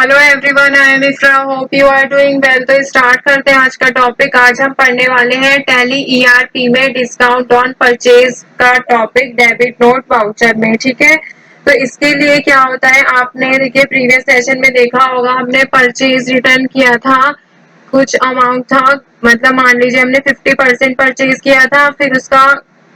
Hello everyone, I am Ifra, hope you are doing well. तो start करते हैं आज का टॉपिक। आज हम पढ़ने वाले हैं टैली ईआरपी में डिस्काउंट ऑन परचेज का टॉपिक डेबिट नोट वाउचर में। ठीक है, तो इसके लिए क्या होता है, आपने देखिए प्रीवियस सेशन में देखा होगा, हमने परचेज रिटर्न किया था, कुछ अमाउंट था, मतलब मान लीजिए हमने 50% परचेज किया था, फिर उसका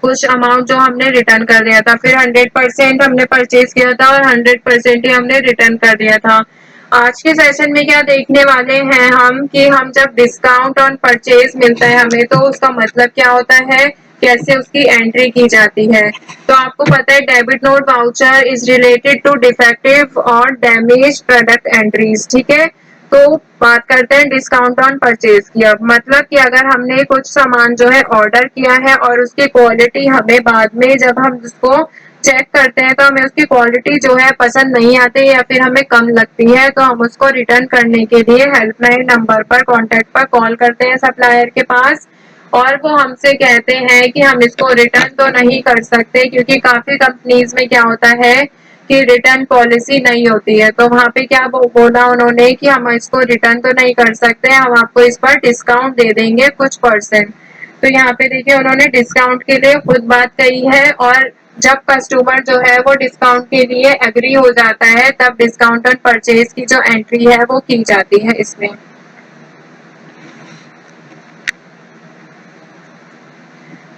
कुछ अमाउंट जो हमने रिटर्न कर दिया था, फिर 100% हमने परचेज किया था और 100% ही हमने रिटर्न कर दिया था। आज के सेशन में क्या देखने वाले हैं हम कि हम जब डिस्काउंट ऑन परचेज मिलता है हमें, तो उसका मतलब क्या होता है, कैसे उसकी एंट्री की जाती है। तो आपको पता है debit note voucher is related to defective और डैमेज प्रोडक्ट एंट्रीज। ठीक है, तो बात करते हैं डिस्काउंट ऑन परचेज की। अब मतलब कि अगर हमने कुछ सामान जो है ऑर्डर किया है और उसकी क्वालिटी हमें बाद में जब हम उसको चेक करते हैं तो हमें उसकी क्वालिटी जो है पसंद नहीं आती या फिर हमें कम लगती है, तो हम उसको रिटर्न करने के लिए हेल्पलाइन नंबर पर कॉन्टेक्ट पर कॉल करते हैं सप्लायर के पास, और वो हमसे कहते हैं कि हम इसको रिटर्न तो नहीं कर सकते, क्योंकि काफी कंपनीज में क्या होता है कि रिटर्न पॉलिसी नहीं होती है। तो वहाँ पे क्या बोला उन्होंने कि हम इसको रिटर्न तो नहीं कर सकते, हम आपको इस पर डिस्काउंट दे देंगे कुछ परसेंट। तो यहाँ पे देखिए उन्होंने डिस्काउंट के लिए खुद बात कही है, और जब कस्टमर जो है वो डिस्काउंट के लिए एग्री हो जाता है तब डिस्काउंट ऑन परचेज की जो एंट्री है वो की जाती है इसमें।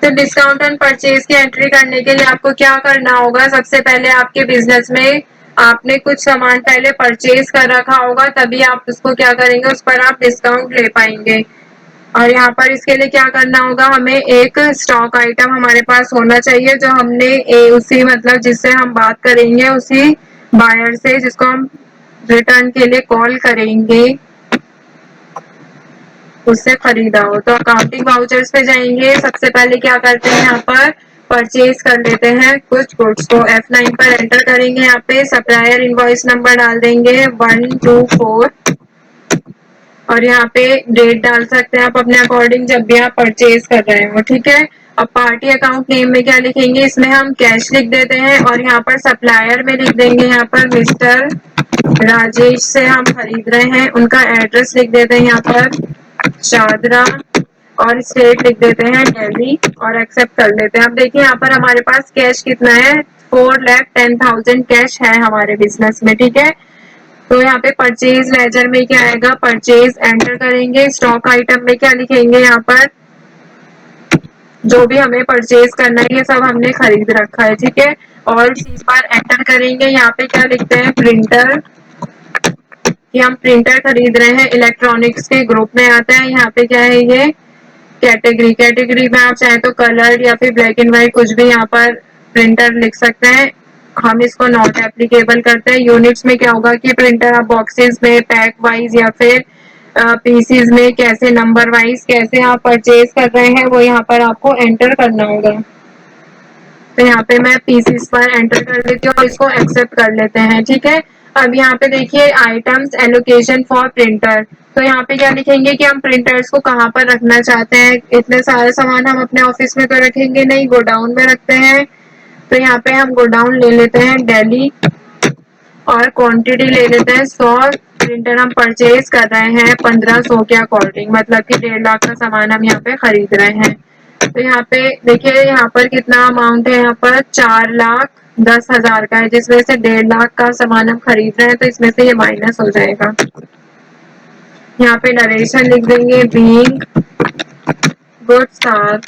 तो डिस्काउंट ऑन परचेज की एंट्री करने के लिए आपको क्या करना होगा, सबसे पहले आपके बिजनेस में आपने कुछ सामान पहले परचेज कर रखा होगा, तभी आप उसको क्या करेंगे, उस पर आप डिस्काउंट ले पाएंगे। और यहाँ पर इसके लिए क्या करना होगा, हमें एक स्टॉक आइटम हमारे पास होना चाहिए जो हमने उसी मतलब जिससे हम बात करेंगे उसी बायर से जिसको हम रिटर्न के लिए कॉल करेंगे, उससे खरीदा हो। तो अकाउंटिंग वाउचर्स पे जाएंगे, सबसे पहले क्या करते हैं, यहाँ पर परचेज कर लेते हैं कुछ गुड्स को। F9 पर एंटर करेंगे, यहाँ पे सप्लायर इनवॉइस नंबर डाल देंगे 124, और यहाँ पे डेट डाल सकते हैं आप अपने अकॉर्डिंग जब भी आप परचेज कर रहे हो। ठीक है, अब पार्टी अकाउंट नेम में क्या लिखेंगे, इसमें हम कैश लिख देते हैं, और यहाँ पर सप्लायर में लिख देंगे, यहाँ पर मिस्टर राजेश से हम खरीद रहे हैं, उनका एड्रेस लिख देते हैं यहाँ पर शादरा, और स्टेट लिख देते हैं दिल्ली, और एक्सेप्ट कर लेते हैं। अब देखिए यहाँ पर हमारे पास कैश कितना है, 4,10,000 कैश है हमारे बिजनेस में। ठीक है, तो यहाँ पे परचेज लेजर में क्या आएगा, परचेज एंटर करेंगे, स्टॉक आइटम में क्या लिखेंगे, यहाँ पर जो भी हमें परचेज करना है ये सब हमने खरीद रखा है। ठीक है, और इस बार एंटर करेंगे, यहाँ पे क्या लिखते हैं, प्रिंटर, कि हम प्रिंटर खरीद रहे हैं, इलेक्ट्रॉनिक्स के ग्रुप में आता है। यहाँ पे क्या है, ये कैटेगरी में आप चाहे तो कलर या फिर ब्लैक एंड व्हाइट कुछ भी यहाँ पर प्रिंटर लिख सकते हैं, हम इसको नॉट एप्लीकेबल करते हैं। यूनिट्स में क्या होगा कि प्रिंटर आप बॉक्सेस में पैक वाइज या फिर पीसीज में कैसे नंबर वाइज कैसे आप परचेज कर रहे हैं वो यहाँ पर आपको एंटर करना होगा। तो यहाँ पे मैं पीसीस पर एंटर कर लेती हूँ और इसको एक्सेप्ट कर लेते हैं। ठीक है, अब यहाँ पे देखिए आइटम्स एलोकेशन फॉर प्रिंटर, तो यहाँ पे क्या लिखेंगे कि हम प्रिंटर्स को कहाँ पर रखना चाहते हैं। इतने सारे सामान हम अपने ऑफिस में तो रखेंगे नहीं, गोडाउन में रखते हैं। तो यहाँ पे हम गोडाउन ले लेते हैं दिल्ली, और क्वांटिटी ले लेते हैं 100 प्रिंटर हम परचेज कर रहे हैं 1500 के अकॉर्डिंग, मतलब कि 1.5 लाख का सामान हम यहाँ पे खरीद रहे हैं। तो यहाँ पे देखिए यहाँ पर कितना अमाउंट है, यहाँ पर 4,10,000 का है, जिसमें से 1.5 लाख का सामान हम खरीद रहे हैं, तो इसमें से ये माइनस हो जाएगा। यहाँ पे नरेशन लिख देंगे, being goods are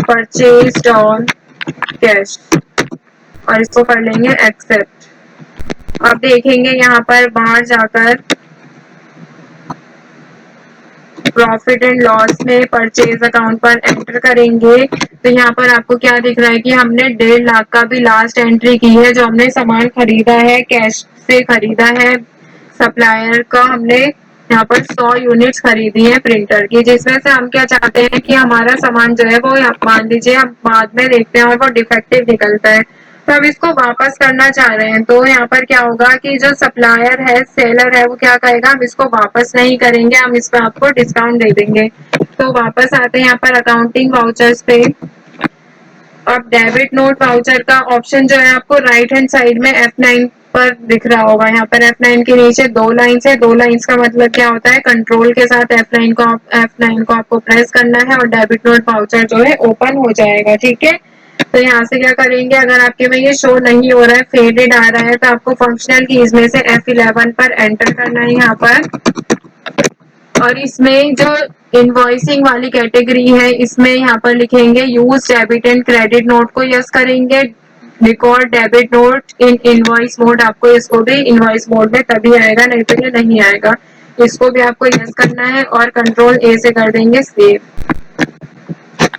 purchased on cash, और इसको कर लेंगे एक्सेप्ट। अब देखेंगे यहाँ पर बाहर जाकर प्रॉफिट एंड लॉस में परचेज अकाउंट पर एंटर करेंगे, तो यहाँ पर आपको क्या दिख रहा है कि हमने 1.5 लाख का भी लास्ट एंट्री की है, जो हमने सामान खरीदा है कैश से खरीदा है सप्लायर का, हमने यहाँ पर 100 यूनिट्स खरीदी है प्रिंटर की, जिसमें से हम क्या चाहते हैं कि हमारा सामान जो है वो मान लीजिए हम बाद में देखते हैं और वो डिफेक्टिव निकलता है, तो हम इसको वापस करना चाह रहे हैं। तो यहाँ पर क्या होगा कि जो सप्लायर है सेलर है वो क्या कहेगा, हम इसको वापस नहीं करेंगे, हम इस पर आपको डिस्काउंट दे देंगे। तो वापस आते हैं यहाँ पर अकाउंटिंग वाउचर्स पे, अब डेबिट नोट वाउचर का ऑप्शन जो है आपको राइट हैंड साइड में F9 पर दिख रहा होगा। यहाँ पर F9 के नीचे 2 लाइन्स है। 2 लाइन्स का मतलब क्या होता है, कंट्रोल के साथ F9 को आपको प्रेस करना है और डेबिट नोट वाउचर जो है ओपन हो जाएगा। ठीक है, तो यहाँ से क्या करेंगे, अगर आपके में ये शो नहीं हो रहा है, फेडेड आ रहा है, तो आपको फंक्शनल कीज में से F11 पर एंटर करना है यहाँ पर। और इसमें जो इनवॉइसिंग वाली कैटेगरी है, इसमें यहाँ पर लिखेंगे use debit and credit note को यस करेंगे। Record debit note in invoice mode, आपको इसको भी इनवॉइस मोड में तभी आएगा, नहीं तो ये नहीं आएगा। इसको भी आपको यस करना है और कंट्रोल ए से कर देंगे सेव।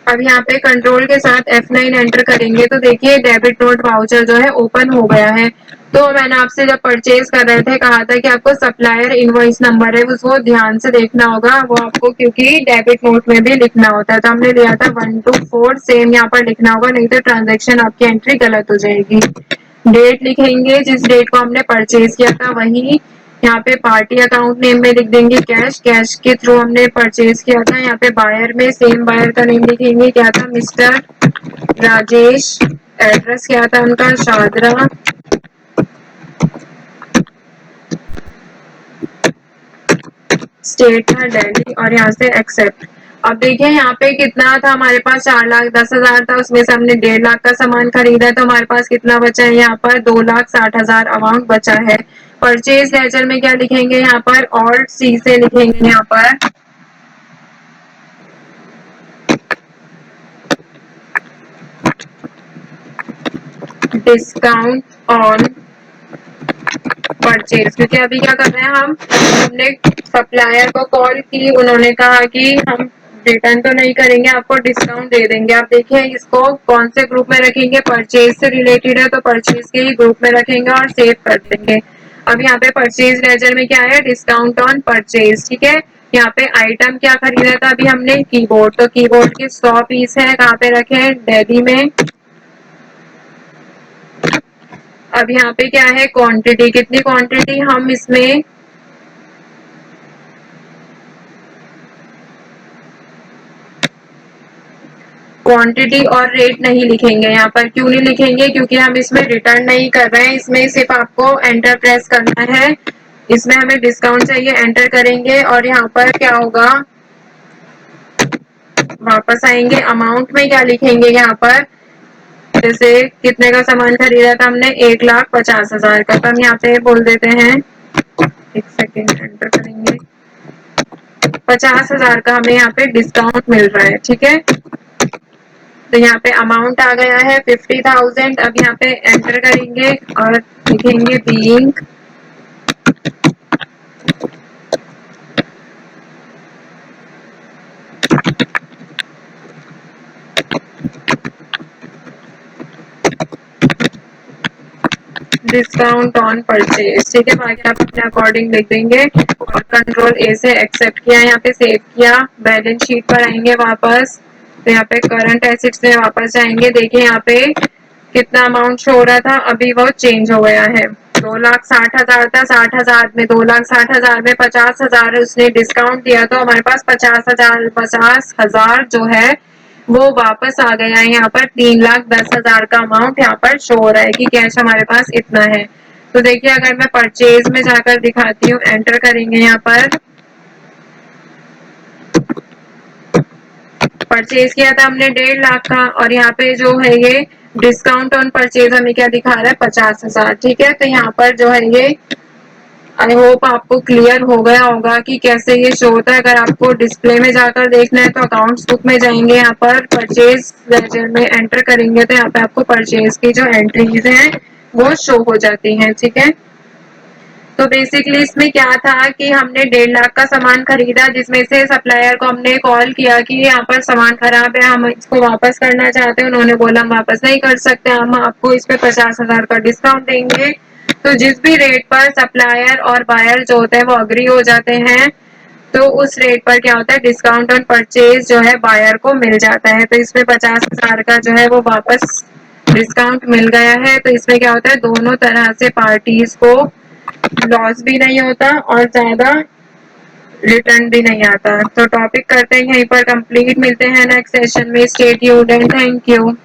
अब यहाँ पे कंट्रोल के साथ F9 एंटर करेंगे तो देखिए डेबिट नोट वाउचर जो है ओपन हो गया है। तो मैंने आपसे जब परचेज कर रहे थे कहा था कि आपको सप्लायर इनवॉइस नंबर है उसको ध्यान से देखना होगा, वो आपको क्योंकि डेबिट नोट में भी लिखना होता है। तो हमने लिया था 124, सेम यहाँ पर लिखना होगा, नहीं तो ट्रांजेक्शन आपकी एंट्री गलत हो जाएगी। डेट लिखेंगे, जिस डेट को हमने परचेज किया था वही। यहाँ पे पार्टी अकाउंट नेम में लिख देंगे कैश, कैश के थ्रू हमने परचेज किया था। यहाँ पे बायर में सेम बायर का नेम लिखेंगे, क्या था, मिस्टर राजेश। एड्रेस क्या था उनका, शादरा। स्टेट था दिल्ली और यहाँ से एक्सेप्ट। अब देखिए यहाँ पे कितना था हमारे पास, 4,10,000 था, उसमें से हमने 1.5 लाख का सामान खरीदा, तो हमारे पास कितना बचा है, यहाँ पर 2,60,000 अमाउंट बचा है। परचेज लेजर में क्या लिखेंगे, यहाँ पर ऑल्ट सी से लिखेंगे, यहाँ पर डिस्काउंट ऑन परचेज, क्योंकि अभी क्या कर रहे हैं हमने सप्लायर को कॉल की, उन्होंने कहा कि हम रिटर्न तो नहीं करेंगे, आपको डिस्काउंट दे देंगे। आप देखिए इसको कौन से ग्रुप में रखेंगे, परचेज से रिलेटेड है तो परचेज के ही ग्रुप में रखेंगे और सेव कर देंगे। अब यहाँ पे परचेज लेजर में क्या है, डिस्काउंट ऑन परचेज। ठीक है, यहाँ पे आइटम क्या खरीदा था अभी हमने, कीबोर्ड, तो कीबोर्ड के 100 पीस है, कहाँ पे रखे हैं, दिल्ली में। अब यहाँ पे क्या है, क्वांटिटी, कितनी क्वांटिटी, हम इसमें क्वांटिटी और रेट नहीं लिखेंगे। यहाँ पर क्यों नहीं लिखेंगे, क्योंकि हम इसमें रिटर्न नहीं कर रहे हैं, इसमें सिर्फ आपको एंटर प्रेस करना है। इसमें हमें डिस्काउंट चाहिए, एंटर करेंगे और यहाँ पर क्या होगा, वापस आएंगे। अमाउंट में क्या लिखेंगे, यहाँ पर जैसे कितने का सामान खरीदा था हमने, 1,50,000 का, तो हम यहाँ पे बोल देते हैं, एक सेकेंड एंटर करेंगे, 50,000 का हमें यहाँ पे डिस्काउंट मिल रहा है। ठीक है, तो यहाँ पे अमाउंट आ गया है 50,000। अब यहाँ पे एंटर करेंगे और लिखेंगे बीइंग डिस्काउंट ऑन परचेज। ठीक है, बाकी आप अपने अकॉर्डिंग लिख देंगे और कंट्रोल ए से एक्सेप्ट किया, यहाँ पे सेव किया। बैलेंस शीट पर आएंगे वापस, तो यहाँ पे करंट एसेट्स में वापस जाएंगे। देखिए यहाँ पे कितना अमाउंट शो हो रहा था, अभी वो चेंज हो गया है, 2,60,000 था। 60,000 में 2,60,000 में 50,000 उसने डिस्काउंट दिया, तो हमारे पास 50,000 जो है वो वापस आ गया है। यहाँ पर 3,10,000 का अमाउंट यहाँ पर शो हो रहा है कि कैश हमारे पास इतना है। तो देखिए अगर मैं परचेज में जाकर दिखाती हूँ, एंटर करेंगे, यहाँ पर परचेज किया था हमने 1.5 लाख का, और यहाँ पे जो है ये डिस्काउंट ऑन परचेज हमें क्या दिखा रहा है, 50,000। ठीक है, तो यहाँ पर जो है ये, आई होप आपको क्लियर हो गया होगा कि कैसे ये शो होता है। अगर आपको डिस्प्ले में जाकर देखना है तो अकाउंट्स बुक में जाएंगे, यहाँ पर परचेज लेजर में एंटर करेंगे तो यहाँ पे आपको परचेज की जो एंट्रीज हैं वो शो हो जाती हैं। ठीक है, तो बेसिकली इसमें क्या था कि हमने 1.5 लाख का सामान खरीदा, जिसमें से सप्लायर को हमने कॉल किया कि यहाँ पर सामान खराब है, हम इसको वापस करना चाहते हैं। उन्होंने बोला हम वापस नहीं कर सकते, हम आपको इस पे 50,000 का डिस्काउंट देंगे। तो जिस भी रेट पर सप्लायर और बायर जो होते हैं वो अग्री हो जाते हैं, तो उस रेट पर क्या होता है, डिस्काउंट ऑन परचेज जो है बायर को मिल जाता है। तो इसमें 50,000 का जो है वो वापस डिस्काउंट मिल गया है। तो इसमें क्या होता है, दोनों तरह से पार्टीज को लॉस भी नहीं होता और ज्यादा रिटर्न भी नहीं आता। तो टॉपिक करते हैं यहीं पर कंप्लीट, मिलते हैं नेक्स्ट सेशन में। Stay tuned and thank you.